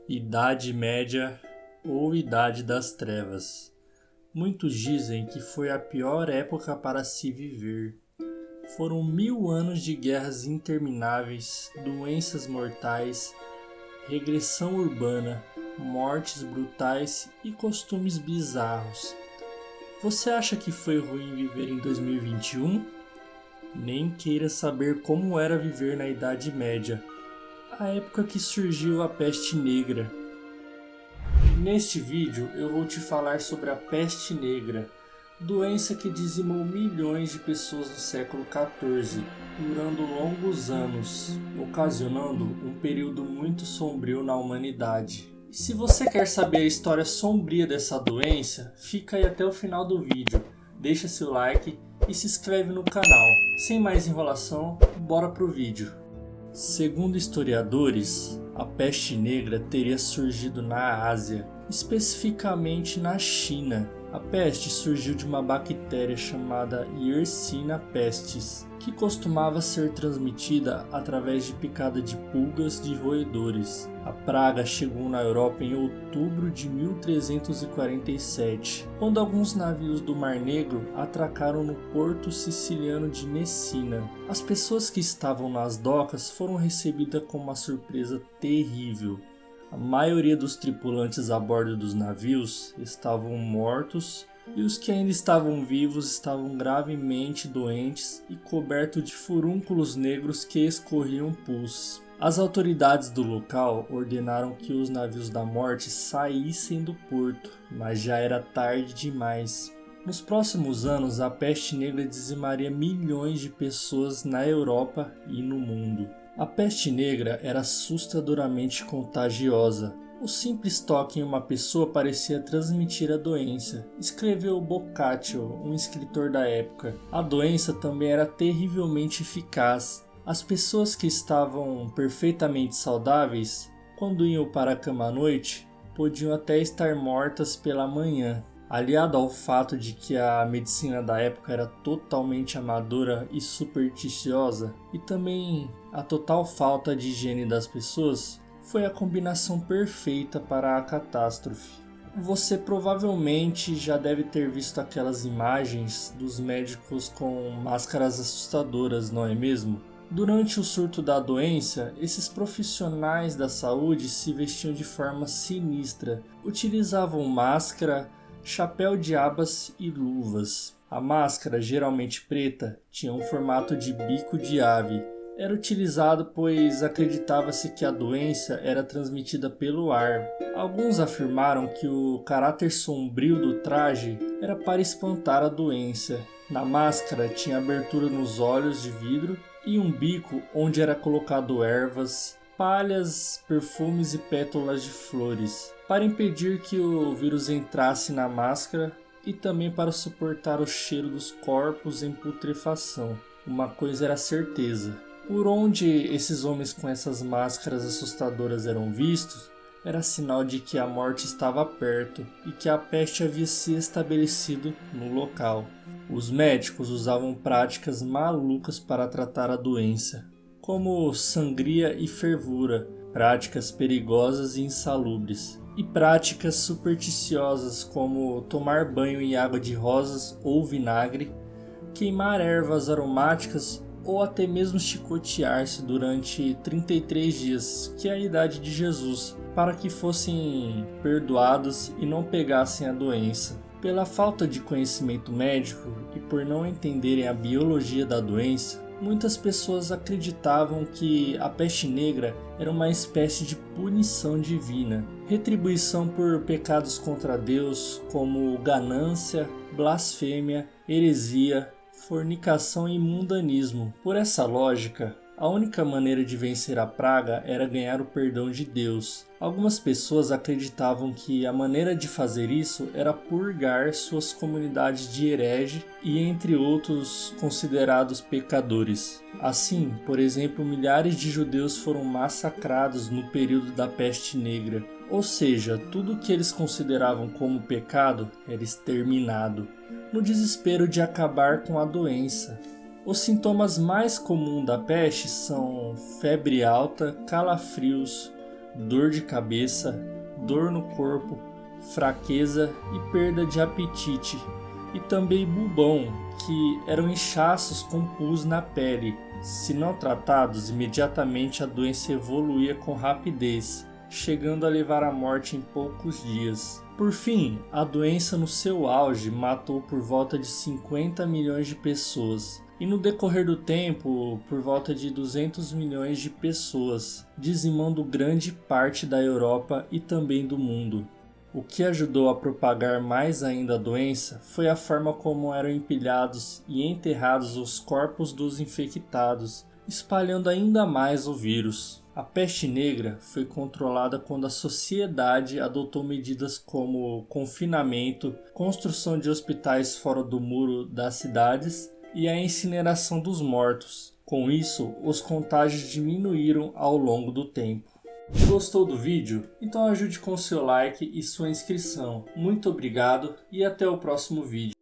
Idade Média ou Idade das Trevas. Muitos dizem que foi a pior época para se viver. Foram 1000 anos de guerras intermináveis, doenças mortais, regressão urbana, mortes brutais e costumes bizarros. Você acha que foi ruim viver em 2021? Nem queira saber como era viver na Idade Média, a época que surgiu a peste negra. Neste vídeo eu vou te falar sobre a peste negra, doença que dizimou milhões de pessoas no século XIV, durando longos anos, ocasionando um período muito sombrio na humanidade. E se você quer saber a história sombria dessa doença, fica aí até o final do vídeo, deixa seu like e se inscreve no canal. Sem mais enrolação, bora pro vídeo. Segundo historiadores, a peste negra teria surgido na Ásia, especificamente na China. A peste surgiu de uma bactéria chamada Yersinia pestis, que costumava ser transmitida através de picada de pulgas de roedores. A praga chegou na Europa em outubro de 1347, quando alguns navios do Mar Negro atracaram no porto siciliano de Messina. As pessoas que estavam nas docas foram recebidas com uma surpresa terrível. A maioria dos tripulantes a bordo dos navios estavam mortos e os que ainda estavam vivos estavam gravemente doentes e cobertos de furúnculos negros que escorriam pus. As autoridades do local ordenaram que os navios da morte saíssem do porto, mas já era tarde demais. Nos próximos anos, a peste negra dizimaria milhões de pessoas na Europa e no mundo. A peste negra era assustadoramente contagiosa. O simples toque em uma pessoa parecia transmitir a doença, escreveu Boccaccio, um escritor da época. A doença também era terrivelmente eficaz. As pessoas que estavam perfeitamente saudáveis, quando iam para a cama à noite, podiam até estar mortas pela manhã. Aliado ao fato de que a medicina da época era totalmente amadora e supersticiosa, e também a total falta de higiene das pessoas, foi a combinação perfeita para a catástrofe. Você provavelmente já deve ter visto aquelas imagens dos médicos com máscaras assustadoras, não é mesmo? Durante o surto da doença, esses profissionais da saúde se vestiam de forma sinistra, utilizavam máscara, chapéu de abas e luvas. A máscara, geralmente preta, tinha um formato de bico de ave. Era utilizado pois acreditava-se que a doença era transmitida pelo ar. Alguns afirmaram que o caráter sombrio do traje era para espantar a doença. Na máscara tinha abertura nos olhos de vidro e um bico onde era colocado ervas, palhas, perfumes e pétalas de flores, para impedir que o vírus entrasse na máscara e também para suportar o cheiro dos corpos em putrefação. Uma coisa era certeza: por onde esses homens com essas máscaras assustadoras eram vistos, era sinal de que a morte estava perto e que a peste havia se estabelecido no local. Os médicos usavam práticas malucas para tratar a doença, como sangria e fervura, práticas perigosas e insalubres, e práticas supersticiosas como tomar banho em água de rosas ou vinagre, queimar ervas aromáticas ou até mesmo chicotear-se durante 33 dias, que é a idade de Jesus, para que fossem perdoados e não pegassem a doença. Pela falta de conhecimento médico e por não entenderem a biologia da doença, muitas pessoas acreditavam que a peste negra era uma espécie de punição divina, retribuição por pecados contra Deus como ganância, blasfêmia, heresia, fornicação e mundanismo. Por essa lógica, a única maneira de vencer a praga era ganhar o perdão de Deus. Algumas pessoas acreditavam que a maneira de fazer isso era purgar suas comunidades de herege e entre outros considerados pecadores. Assim, por exemplo, milhares de judeus foram massacrados no período da peste negra. Ou seja, tudo o que eles consideravam como pecado era exterminado, no desespero de acabar com a doença. Os sintomas mais comuns da peste são febre alta, calafrios, dor de cabeça, dor no corpo, fraqueza e perda de apetite, e também bubão, que eram inchaços com pus na pele. Se não tratados, imediatamente a doença evoluía com rapidez, chegando a levar à morte em poucos dias. Por fim, a doença no seu auge matou por volta de 50 milhões de pessoas, e no decorrer do tempo, por volta de 200 milhões de pessoas, dizimando grande parte da Europa e também do mundo. O que ajudou a propagar mais ainda a doença foi a forma como eram empilhados e enterrados os corpos dos infectados, espalhando ainda mais o vírus. A peste negra foi controlada quando a sociedade adotou medidas como confinamento, construção de hospitais fora do muro das cidades e a incineração dos mortos. Com isso, os contágios diminuíram ao longo do tempo. Gostou do vídeo? Então ajude com seu like e sua inscrição. Muito obrigado e até o próximo vídeo.